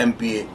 MPA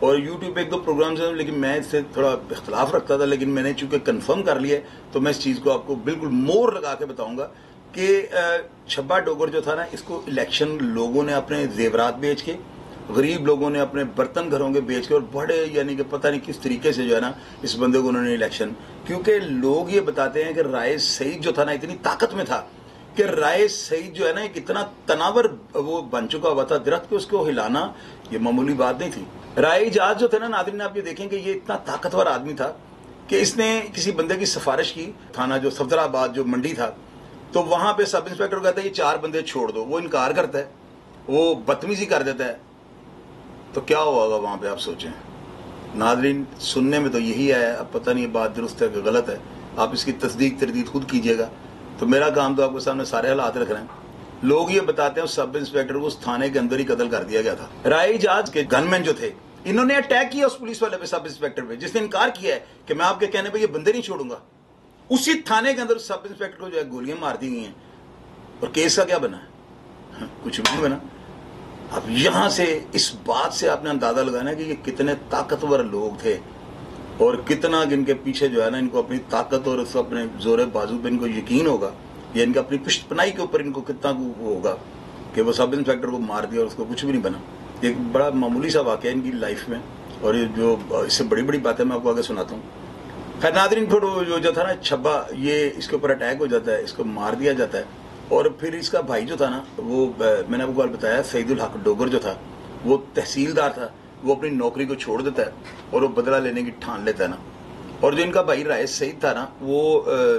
اور YouTube پہ ایک دو پروگرامز ہیں لیکن میں اس سے تھوڑا اختلاف رکھتا تھا، لیکن میں نے چونکہ کنفرم کر لیا تو میں اس چیز کو آپ کو بالکل مور لگا کے بتاؤں گا کہ چھبا ڈوگر جو تھا نا، اس کو الیکشن لوگوں نے اپنے زیورات بیچ کے، غریب لوگوں نے اپنے برتن گھروں کے بیچ کے، اور بڑے یعنی کہ پتہ نہیں کس طریقے سے جو ہے نا اس بندے کو انہوں نے الیکشن، کیونکہ لوگ یہ بتاتے ہیں کہ رائے سعید جو تھا نا اتنی طاقت میں تھا کہ رائے سعید جو ہے نا ایک اتنا تناور وہ بن چکا ہوا تھا درخت، کہ اس کو ہلانا یہ معمولی بات نہیں تھی۔ رائے اجاز جو تھے نا ناظرین، آپ یہ دیکھیں کہ یہ اتنا طاقتور آدمی تھا کہ اس نے کسی بندے کی سفارش کی، تھانہ جو صفدر آباد جو منڈی تھا، تو وہاں پہ سب انسپیکٹر کہتا ہے یہ 4 بندے چھوڑ دو، وہ انکار کرتا ہے، وہ بدتمیزی کر دیتا ہے، تو کیا ہوا گا وہاں پہ آپ سوچیں۔ ناظرین سننے میں تو یہی ہے، اب پتہ نہیں بات درست ہے کہ غلط ہے، آپ اس کی تصدیق تردید خود کیجئے گا، تو میرا کام تو آپ کے سامنے سارے حالات رکھ رہے ہیں۔ لوگ یہ بتاتے ہیں اس سب انسپیکٹر کو اس تھانے کے اندر ہی قتل کر دیا گیا تھا۔ رائے اجاز کے گن مین جو تھے انہوں نے اٹیک کیا اس پولیس والے پہ، سب انسپیکٹر پہ، جس نے انکار کیا ہے کہ میں آپ کے کہنے پہ یہ بندے نہیں چھوڑوں گا، اسی تھانے کے اندر اس سب انسپیکٹر کو جو ہے گولیاں مار دی گئی ہیں، اور کیس کا کیا بنا ہے؟ کچھ بھی نہیں بنا۔ اب یہاں سے اس بات سے آپ نے اندازہ لگانا ہے کہ یہ کتنے طاقتور لوگ تھے، اور کتنا ان کے پیچھے جو ہے نا ان کو اپنی طاقت اور اپنے زور بازو پہ ان کو یقین ہوگا، یا ان کا اپنی پشت پناہی کے اوپر ان کو کتنا ہوگا کہ وہ سب انسپیکٹر کو مار دیا اور اس کو کچھ بھی نہیں بنا۔ ایک بڑا معمولی سا واقعہ ان کی لائف میں، اور یہ جو اس سے بڑی بڑی باتیں میں آپ کو آگے سناتا ہوں۔ خیر ناظرین، پھر جو تھا نا چھبا، یہ اس کے اوپر اٹیک ہو جاتا ہے، اس کو مار دیا جاتا ہے، اور پھر اس کا بھائی جو تھا نا، وہ میں نے آپ کو بتایا سعید الحق ڈوگر جو تھا، وہ تحصیلدار تھا، وہ اپنی نوکری کو چھوڑ دیتا ہے اور وہ بدلہ لینے کی ٹھان لیتا ہے نا۔ اور جو ان کا بھائی رائے سعید تھا نا، وہ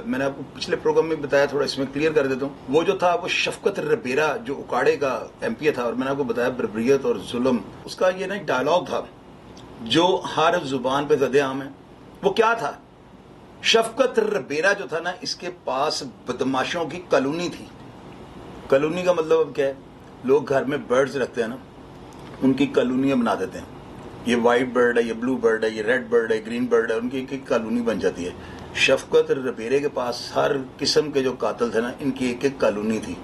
میں نے آپ کو پچھلے پروگرام میں بتایا، تھوڑا اس میں کلیئر کر دیتا ہوں، وہ جو تھا وہ شفقت ربیرہ جو اکاڑے کا ایم پی تھا، اور میں نے آپ کو بتایا بربریت اور ظلم، اس کا یہ نا ڈائلاگ تھا جو ہر زبان پہ زد عام ہے۔ وہ کیا تھا؟ شفقت ربیرہ جو تھا نا، اس کے پاس بدماشوں کی کالونی تھی۔ کالونی کا مطلب اب کیا ہے؟ لوگ گھر میں برڈز رکھتے ہیں نا، ان کی کالونیاں بنا دیتے ہیں، یہ وائٹ برڈ ہے، یہ بلو برڈ ہے، یہ ریڈ برڈ ہے، گرین برڈ ہے، ان کی ایک ایک کالونی بن جاتی ہے۔ شفقت ربیرے کے پاس ہر قسم کے جو قاتل تھے نا، ان کی ایک ایک کالونی تھی،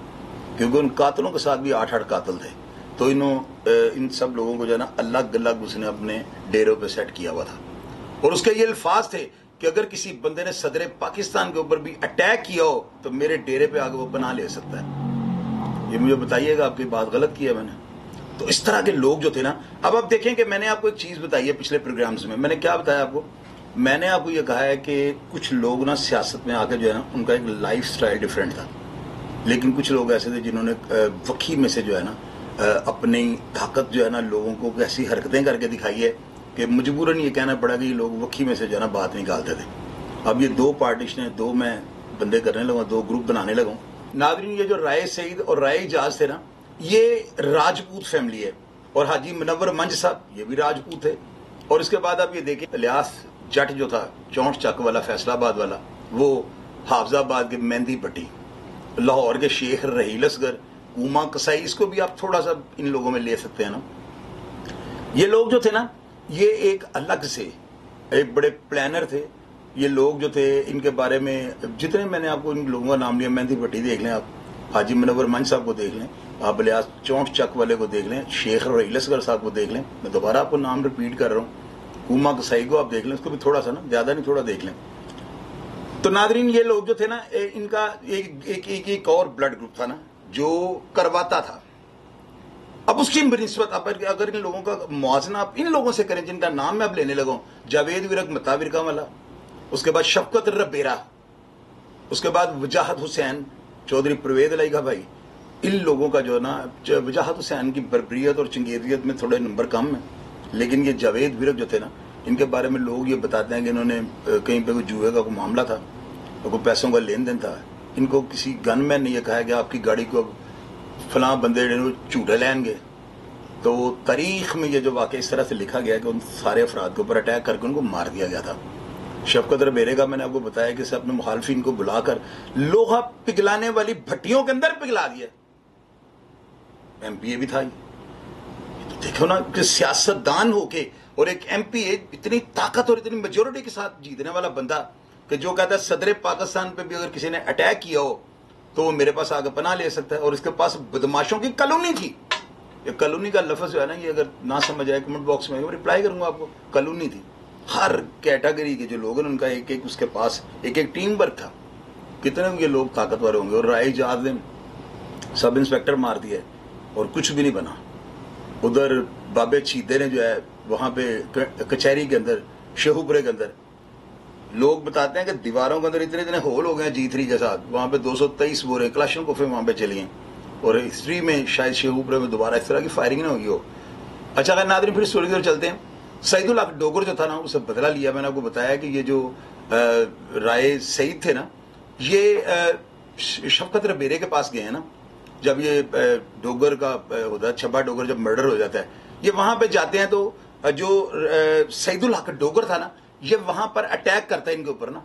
کیونکہ ان قاتلوں کے ساتھ بھی 8 قاتل تھے، تو ان سب لوگوں کو جو ہے نا الگ الگ اس نے اپنے ڈیروں پہ سیٹ کیا ہوا تھا، اور اس کے یہ الفاظ تھے کہ اگر کسی بندے نے صدر پاکستان کے اوپر بھی اٹیک کیا ہو تو میرے ڈیرے پہ آگے وہ پناہ لے سکتا ہے۔ یہ مجھے بتائیے گا آپ کی بات غلط کی ہے میں نے؟ تو اس طرح کے لوگ جو تھے نا، اب آپ دیکھیں کہ میں نے آپ کو ایک چیز بتائی ہے پچھلے پروگرامز میں نے کیا بتایا آپ کو؟ میں نے آپ کو یہ کہا ہے کہ کچھ لوگ نا سیاست میں آ کے جو ہے نا ان کا ایک لائف سٹائل ڈیفرنٹ تھا، لیکن کچھ لوگ ایسے تھے جنہوں نے وقی میں سے جو ہے نا اپنی طاقت جو ہے نا لوگوں کو ایسی حرکتیں کر کے دکھائی ہے کہ مجبوراً یہ کہنا پڑا کہ یہ لوگ وقی میں سے جو ہے نا بات نکالتے تھے۔ اب یہ 2 پارٹیشنیں، 2 میں بندے کرنے لگا، 2 گروپ بنانے لگا۔ ناظرین یہ جو رائے سعید اور رائے اجاز تھے نا، یہ راجپوت فیملی ہے، اور حاجی منور منج صاحب یہ بھی راجپوت تھے، اور اس کے بعد آپ یہ دیکھیں الیاس جٹ جو تھا 64 چک والا، فیصلہ آباد والا، وہ حافظ آباد کے مہندی پٹی، لاہور کے شیخ رحیل اصغر، کوما کسائی، اس کو بھی آپ تھوڑا سا ان لوگوں میں لے سکتے ہیں نا۔ یہ لوگ جو تھے نا، یہ ایک الگ سے ایک بڑے پلانر تھے۔ یہ لوگ جو تھے ان کے بارے میں جتنے میں نے آپ کو ان لوگوں کا نام لیا، مہندی پٹی دیکھ لیں آپ، حاجی منور منج صاحب کو دیکھ لیں آپ، الیاس 64 چک والے کو دیکھ لیں، شیخ رحیل اصغر صاحب کو دیکھ لیں، میں دوبارہ آپ کو نام ریپیٹ کر رہا ہوں، کوما کسائی کو آپ دیکھ لیں، اس کو بھی تھوڑا سا نا، زیادہ نہیں تھوڑا دیکھ لیں۔ تو ناظرین یہ لوگ جو تھے نا، ان کا ایک اور بلڈ گروپ تھا نا جو کرواتا تھا۔ اب اس کی بنسبت اگر ان لوگوں کا موازنہ آپ ان لوگوں سے کریں جن کا نام میں اب لینے لگا ہوں، جاوید ورک متا ورکا والا، اس کے بعد شفقت ربیرہ، اس کے بعد وجاہت حسین چودھری پروید علی کا بھائی، ان لوگوں کا جو ہے نا، وجاہت حسین کی بربریت اور چنگیزیت میں تھوڑے نمبر کم ہیں، لیکن یہ جاوید ورک جو تھے نا، ان کے بارے میں لوگ یہ بتاتے ہیں کہ انہوں نے کہیں پہ کوئی جوئے کا کوئی معاملہ تھا اور کوئی پیسوں کا لین دین تھا، ان کو کسی گن مین نے یہ کہا کہ آپ کی گاڑی کو فلاں بندے جھوٹے لین گے، تو تاریخ میں یہ جو واقعہ اس طرح سے لکھا گیا کہ ان سارے افراد کے اوپر اٹیک کر کے ان کو مار دیا گیا تھا۔ شفقت ربیرے کا میں نے آپ کو بتایا کہ اسے اپنے مخالفین کو بلا کر لوہا پگلانے والی بھٹیوں کے اندر پگلا دیا، ایم پی اے بھی تھا یہ، تو دیکھو نا کہ سیاستدان ہو کے اور ایک ایم پی اے اتنی طاقت اور اتنی میجورٹی کے ساتھ جیتنے والا بندہ کہ جو کہتا ہے صدر پاکستان پہ بھی اگر کسی نے اٹیک کیا ہو تو وہ میرے پاس آگے پناہ لے سکتا ہے، اور اس کے پاس بدماشوں کی کالونی تھی، یہ کالونی کا لفظ جو ہے نا یہ اگر نہ سمجھ آئے کمنٹ باکس میں رپلائی کروں گا آپ کو. کالونی تھی, ہر کیٹیگری کے جو لوگ ہیں ان کا ایک ایک اس کے پاس ایک ایک ٹیم ورک تھا. کتنے یہ لوگ طاقتور ہوں گے. اور رائے جہاز نے سب انسپیکٹر مار دیا اور کچھ بھی نہیں بنا. ادھر بابے چیدے نے جو ہے وہاں پہ کچہری کے اندر شیخو پورے کے اندر لوگ بتاتے ہیں کہ دیواروں کے اندر اتنے اتنے ہول ہو گئے G3 کے ساتھ. وہاں پہ 223 بورے کلاشن کوفے وہاں پہ چلی ہیں. اور ہسٹری میں شاید شیخو پورے میں دوبارہ اس طرح کی فائرنگ نہ ہوگی ہو. اچھا اگر ناظرین پھر اسٹوری کی طرف چلتے ہیں. سعید الحق ڈوگر جو تھا نا اسے بدلہ لیا. میں نے آپ کو بتایا کہ یہ جو رائے سعید تھے نا یہ شفقت ربیرے کے پاس گئے ہیں نا. جب یہ ڈوگر کا ہوتا ہے چھبا ڈوگر جب مرڈر ہو جاتا ہے یہ وہاں پہ جاتے ہیں تو جو سعید الحق ڈوگر تھا نا یہ وہاں پر اٹیک کرتا ہے ان کے اوپر نا.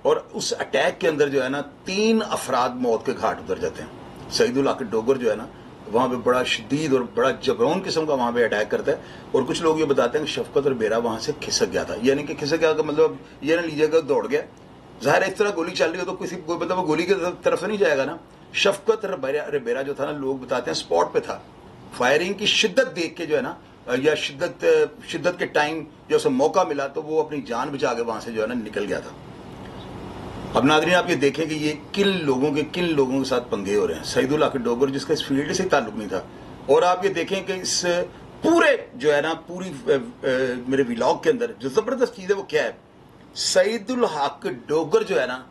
اور اس اٹیک کے اندر جو ہے نا 3 افراد موت کے گھاٹ اتر جاتے ہیں. سعید الحق ڈوگر جو ہے نا وہاں پہ بڑا شدید اور بڑا جبرون قسم کا وہاں پہ اٹیک کرتا ہے. اور کچھ لوگ یہ بتاتے ہیں کہ شفقت اور بیرا وہاں سے کھسک گیا تھا. یعنی کہ کھسک گیا کا مطلب یہ نہ لیجیے گا دوڑ گیا. ظاہر ہے اس طرح گولی چل رہی ہو تو کسی کوئی مطلب وہ گولی کی طرف سے نہیں جائے گا نا. شفقت ربیرا جو تھا نا لوگ بتاتے ہیں اسپاٹ پہ تھا. فائرنگ کی شدت دیکھ کے جو ہے نا یا شدت کے ٹائم یا اسے موقع ملا تو وہ اپنی جان بچا کے وہاں سے جو ہے نا نکل گیا تھا. اب ناظرین آپ یہ دیکھیں کہ یہ کن لوگوں کے ساتھ پنگے ہو رہے ہیں. سعید الحق ڈوگر جس کا اس فیلڈ سے تعلق نہیں تھا. اور آپ یہ دیکھیں کہ اس پورے جو ہے نا پوری میرے ویلاگ کے اندر جو زبردست چیز ہے وہ کیا ہے. سعید الحق ڈوگر جو ہے نا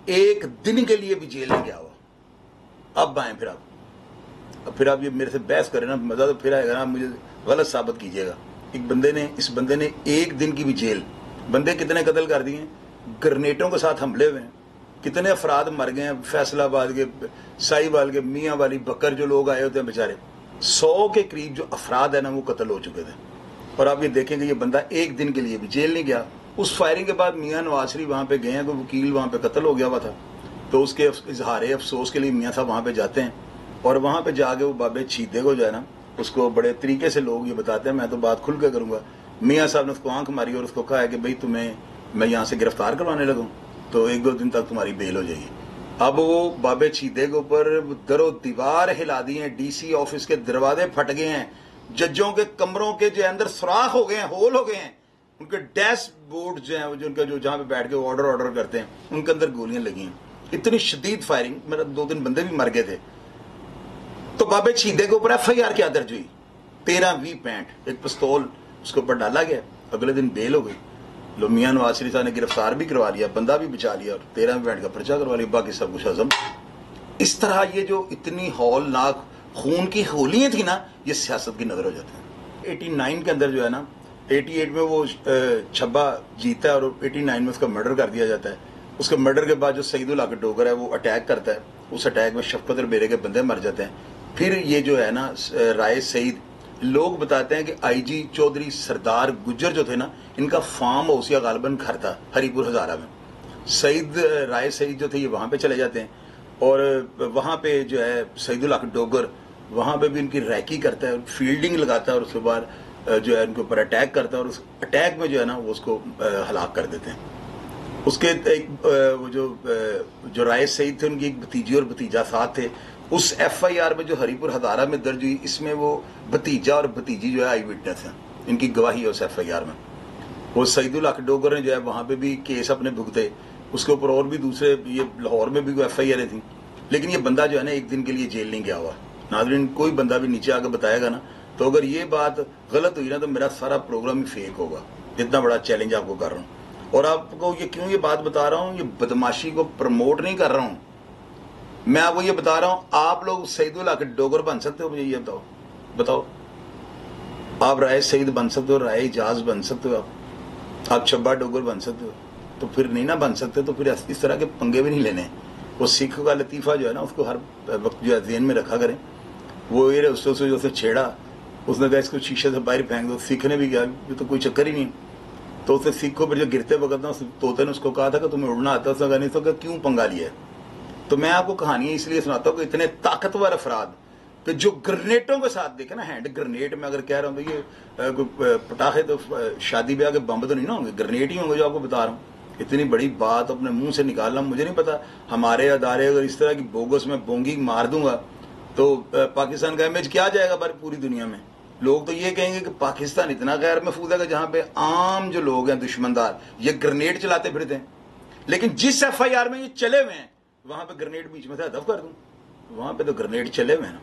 ایک دن کے لیے بھی جیل نہیں گیا ہوا. اب آئیں پھر آپ یہ میرے سے بحث کریں نا مزہ تو پھر آئے گا نا. مجھے غلط ثابت کیجیے گا. اس بندے نے ایک دن کی بھی جیل. بندے کتنے قتل کر دیے ہیں. گرنیٹوں کے ساتھ حملے ہوئے ہیں. کتنے افراد مر گئے ہیں. فیصل آباد کے سائی وال کے میاں والی بکر جو لوگ آئے ہوتے ہیں بیچارے 100 کے قریب جو افراد ہیں نا وہ قتل ہو چکے تھے. اور آپ یہ دیکھیں کہ یہ بندہ ایک دن کے لیے بھی جیل نہیں گیا. اس فائرنگ کے بعد میاں نواز شریف وہاں پہ گئے ہیں تو وکیل وہاں پہ قتل ہو گیا ہوا تھا. تو اس کے اظہار افسوس کے لیے میاں صاحب وہاں پہ جاتے ہیں اور وہاں پہ جا کے وہ بابے چیدے کو جو ہے نا اس کو بڑے طریقے سے لوگ یہ بتاتے ہیں. میں تو بات کھل کے کروں گا. میاں صاحب نے اس کو آنکھ ماری اور اس کو کہا ہے کہ بھائی تمہیں میں یہاں سے گرفتار کروانے لگوں تو 1-2 دن تک تمہاری بیل ہو جائے گی. اب وہ بابے چیدے کے اوپر در و دیوار ہلا دی ہیں. DC آفس کے دروازے پھٹ گئے ہیں. ججوں کے کمروں کے جو اندر سوراخ ہو گئے ہیں, ہول ہو گئے ہیں. ان کے ڈیسک بورڈ جو ہیں ان کا جو جہاں پہ بیٹھ کے آرڈر کرتے ہیں ان کے اندر گولیاں لگی ہیں. اتنی شدید فائرنگ. میرا 2 بندے بھی مر گئے تھے. تو بابے چیدے کے اوپر FIR کیا درج ہوئی 13-20 ایک پستول اس کے اوپر ڈالا گیا. اگلے دن بیل ہو گئی. لو میاں نواز شریف صاحب نے گرفتار بھی کروا لیا, بندہ بھی بچا لیا اور 13 کا پرچہ کروا لیا. باقی سب کچھ ہضم. اس طرح یہ جو اتنی ہولناک خون کی ہولیاں تھیں نا یہ سیاست کی نظر ہو جاتی ہیں. 89 کے اندر جو ہے نا 88 میں وہ چھبا جیتا ہے اور 89 میں اس کا مرڈر کر دیا جاتا ہے. اس کے مرڈر کے بعد جو سعید الحق ڈوگر ہے وہ اٹیک کرتا ہے. اس اٹیک میں شفقت ربیرے کے بندے مر جاتے ہیں. پھر یہ جو ہے نا رائے سعید لوگ بتاتے ہیں کہ IG چودھری سردار گجر جو تھے نا ان کا فارم ہاؤس یا غالباً گھر تھا ہری پور ہزارہ میں. رائے سعید جو تھے یہ وہاں پہ چلے جاتے ہیں اور وہاں پہ جو ہے سعید الحق ڈوگر وہاں پہ بھی ان کی ریکی کرتا ہے, فیلڈنگ لگاتا ہے اور اس کے بعد جو ہے ان کے اوپر اٹیک کرتا ہے اور اس اٹیک میں جو ہے نا وہ اس کو ہلاک کر دیتے ہیں. اس کے ایک وہ جو رائے سعید تھے ان کی ایک بھتیجی اور بھتیجا ساتھ تھے. اس FIR میں جو ہری پور ہزارہ میں درج ہوئی اس میں وہ بھتیجا اور بھتیجی جو ہے آئی وٹنس ہیں. ان کی گواہی ہے اس FIR میں. وہ سعید الحق ڈوگر نے جو ہے وہاں پہ بھی کیس اپنے بھگتے. اس کے اوپر اور بھی دوسرے یہ لاہور میں بھی کوئی FIR تھیں. لیکن یہ بندہ جو ہے نا ایک دن کے لیے جیل نہیں گیا ہوا. ناظرین کوئی بندہ بھی نیچے آ کے بتائے گا نا تو اگر یہ بات غلط ہوئی نا تو میرا سارا پروگرام ہی فیک ہوگا. اتنا بڑا چیلنج آپ کو کر رہا ہوں. اور آپ کو یہ بات بتا رہا ہوں یہ بدماشی کو پروموٹ نہیں کر رہا ہوں. میں آپ کو یہ بتا رہا ہوں آپ لوگ سعید الحق ڈوگر بن سکتے ہو. مجھے یہ بتاؤ آپ رائے سعید بن سکتے ہو, رائے اجاز بن سکتے ہو, آپ چھبا ڈوگر بن سکتے ہو. تو پھر نہیں نہ بن سکتے تو پھر اس طرح کے پنگے بھی نہیں لینے. وہ سکھ کا لطیفہ جو ہے نا اس کو ہر وقت جو ہے ذہن میں رکھا کریں. وہ یہ اس سے جو چھیڑا اس نے کہا اس کو شیشے سے باہر پھینک دو. سکھ نے بھی کیا یہ تو کوئی چکر ہی نہیں. تو اس نے سکھ کو پھر جو گرتے وقت نا طوطے نے اس کو کہا تھا کہ تمہیں اڑنا آتا ہے. اس نے کہا نہیں تو کہ کیوں پنگا لیا ہے. تو میں آپ کو کہانیاں اس لیے سناتا ہوں کہ اتنے طاقتور افراد کہ جو گرنیٹوں کے ساتھ دیکھیں نا ہینڈ گرنیٹ میں اگر کہہ رہا ہوں تو یہ پٹاخے تو شادی بیاہ کے بم تو نہیں نا ہوں گے, گرنیٹ ہی ہوں گے جو آپ کو بتا رہا ہوں. اتنی بڑی بات اپنے منہ سے نکالنا مجھے نہیں پتا. ہمارے ادارے اگر اس طرح کی بوگس میں بونگی مار دوں گا تو پاکستان کا امیج کیا جائے گا پوری دنیا میں؟ لوگ تو یہ کہیں گے کہ پاکستان اتنا غیر محفوظ ہے کہ جہاں پہ عام جو لوگ ہیں دشمندار یہ گرنیڈ چلاتے پھرتے ہیں، لیکن جس ایف آئی آر میں یہ چلے ہوئے ہیں وہاں پہ گرنیڈ بیچ میں سے ہدف کر دوں، وہاں پہ تو گرنیڈ چلے ہوئے ہیں نا۔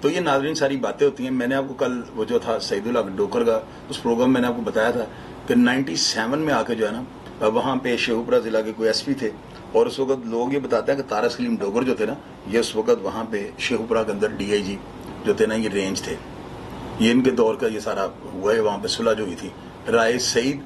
تو یہ ناظرین ساری باتیں ہوتی ہیں۔ میں نے آپ کو کل وہ جو تھا سعید اللہ ڈوکر کا اس پروگرام میں نے آپ کو بتایا تھا کہ 97 میں آ کے جو ہے نا وہاں پہ شیخوپورہ ضلع کے کوئی ایس پی تھے، اور اس وقت لوگ یہ بتاتے ہیں کہ طارق سلیم ڈوگر جو تھے نا، یہ اس وقت وہاں پہ شیخوپورہ کے اندر ڈی آئی جی جو تھے نا، یہ رینج تھے، یہ ان کے دور کا یہ سارا ہوا ہے، وہاں پہ صلح جو ہوئی تھی۔ رائے سعید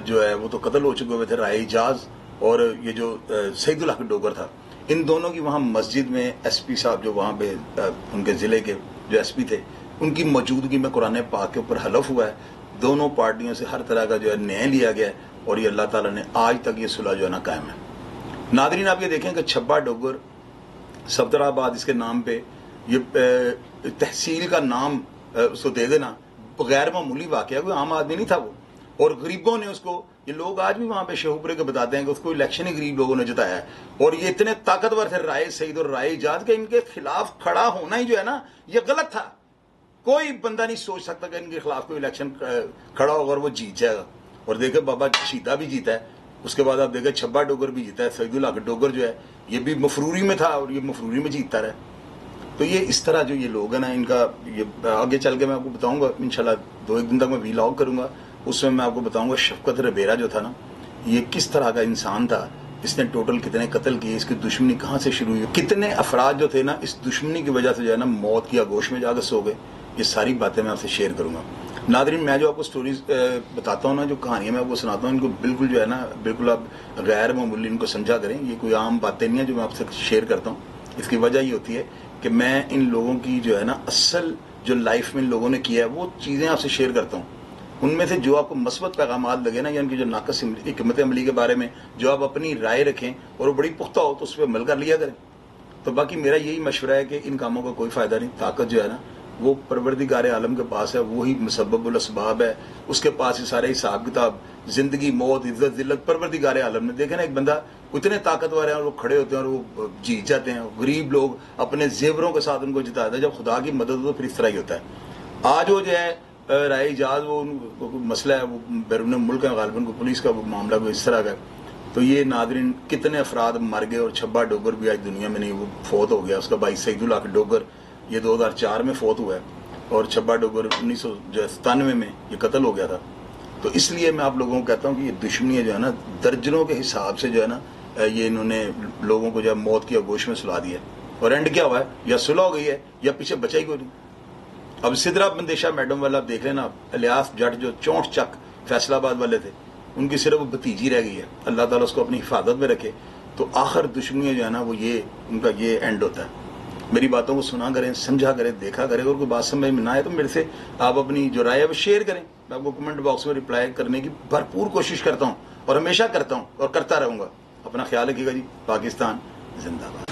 جو ہے وہ تو قتل ہو چکے ہوئے تھے، رائے اعجاز اور یہ جو سعید الحق ڈوگر تھا، ان دونوں کی وہاں مسجد میں ایس پی صاحب جو وہاں پہ ان کے ضلع کے جو ایس پی تھے، ان کی موجودگی میں قرآن پاک کے اوپر حلف ہوا ہے، دونوں پارٹیوں سے ہر طرح کا جو ہے نیے لیا گیا ہے، اور یہ اللہ تعالیٰ نے آج تک یہ صلح جو ہے نا قائم ہے۔ ناظرین آپ یہ دیکھیں کہ چھبا ڈوگر صفدر آباد اس کے نام پہ یہ تحصیل کا نام اس کو دے دینا غیر معمولی واقعہ، کوئی عام آدمی نہیں تھا وہ، اور غریبوں نے اس کو، یہ لوگ آج بھی وہاں پہ شیخوپورے کے بتاتے ہیں کہ اس کو الیکشن ہی غریب لوگوں نے جتایا ہے، اور یہ اتنے طاقتور تھے رائے سعید اور رائے اعجاز کہ ان کے خلاف کھڑا ہونا ہی جو ہے نا یہ غلط تھا۔ کوئی بندہ نہیں سوچ سکتا کہ ان کے خلاف کوئی الیکشن کھڑا ہوگا اور وہ جیت جائے گا۔ اور دیکھیں بابا شیتا بھی جیتا ہے، اس کے بعد آپ دیکھیں چھبا ڈوگر بھی جیتا ہے، سعید الحق ڈوگر جو ہے یہ بھی مفروری میں تھا اور یہ مفروری میں جیتتا رہا۔ تو یہ اس طرح جو یہ لوگ ہیں نا، ان کا یہ آگے چل کے میں آپ کو بتاؤں گا انشاءاللہ 2-1 دن تک میں ویلاگ کروں گا، اس میں آپ کو بتاؤں گا شفقت ربیرہ جو تھا نا، یہ کس طرح کا انسان تھا، اس نے ٹوٹل کتنے قتل کیے، اس کی دشمنی کہاں سے شروع ہوئی، کتنے افراد جو تھے نا اس دشمنی کی وجہ سے جو ہے نا موت کی آگوش میں جا کے سو گئے۔ یہ ساری باتیں میں آپ سے شیئر کروں گا۔ ناظرین میں جو آپ کو سٹوریز بتاتا ہوں نا، جو کہانیاں میں آپ کو سناتا ہوں، ان کو بالکل جو ہے نا بالکل آپ غیر معمولی ان کو سمجھا کریں، یہ کوئی عام باتیں نہیں ہیں جو میں آپ سے شیئر کرتا ہوں۔ اس کی وجہ یہ ہوتی ہے کہ میں ان لوگوں کی جو ہے نا اصل جو لائف میں ان لوگوں نے کیا ہے وہ چیزیں آپ سے شیئر کرتا ہوں، ان میں سے جو آپ کو مثبت پیغامات لگے نا، یا ان کی جو ناقص حکمت عملی کے بارے میں جو آپ اپنی رائے رکھیں اور وہ بڑی پختہ ہو تو اس پہ عمل کر لیا کریں۔ تو باقی میرا یہی مشورہ ہے کہ ان کاموں کا کوئی فائدہ نہیں، طاقت جو ہے نا وہ پروردگار عالم کے پاس ہے، وہی مسبب الاسباب ہے، اس کے پاس یہ سارے حساب کتاب، زندگی موت عزت ذلت پروردگار عالم نے۔ دیکھیں نا ایک بندہ اتنے طاقتور ہیں اور وہ کھڑے ہوتے ہیں اور وہ جیت جاتے ہیں، غریب لوگ اپنے زیوروں کے ساتھ ان کو جتاتے ہیں۔ جب خدا کی مدد ہو تو پھر اس طرح ہی ہوتا ہے۔ آج وہ جو ہے رائے اعجاز وہ مسئلہ ہے، وہ بیرون ملک ہے غالباً، کو پولیس کا وہ معاملہ کوئی اس طرح کا ہے۔ تو یہ ناظرین کتنے افراد مر گئے، اور چھبا ڈوگر بھی آج دنیا میں نہیں، وہ فوت ہو گیا، اس کا بھائی سعید الحق ڈوگر یہ 2004 میں فوت ہوا ہے، اور چھبا ڈوگر 1997 میں یہ قتل ہو گیا تھا۔ تو اس لیے میں آپ لوگوں کو کہتا ہوں کہ یہ دشمنی جو ہے نا درجنوں کے حساب سے جو ہے نا یہ انہوں نے لوگوں کو جو ہے موت کی آگوش میں سلا دیا ہے، اور اینڈ کیا ہوا ہے، یا صلح ہو گئی ہے یا پیچھے بچا ہی کوئی نہیں۔ اب سدرا بندیشہ میڈم والا آپ دیکھ لینا، الیاس جٹ جو 64 چک فیصل آباد والے تھے، ان کی صرف بھتیجی رہ گئی ہے، اللہ تعالیٰ اس کو اپنی حفاظت میں رکھے۔ تو آخر دشمنی جو ہے نا وہ یہ ان کا یہ اینڈ ہوتا ہے۔ میری باتوں کو سنا کریں، سمجھا کریں، دیکھا کریں، اور کوئی بات سمجھ میں نہ آئے تو میرے سے آپ اپنی جو رائے ہے وہ شیئر کریں، میں آپ کو کمنٹ باکس میں رپلائی کرنے کی بھرپور کوشش کرتا ہوں، اور ہمیشہ کرتا ہوں اور کرتا رہوں گا۔ اپنا خیال رکھیے گا جی۔ پاکستان زندہ باد۔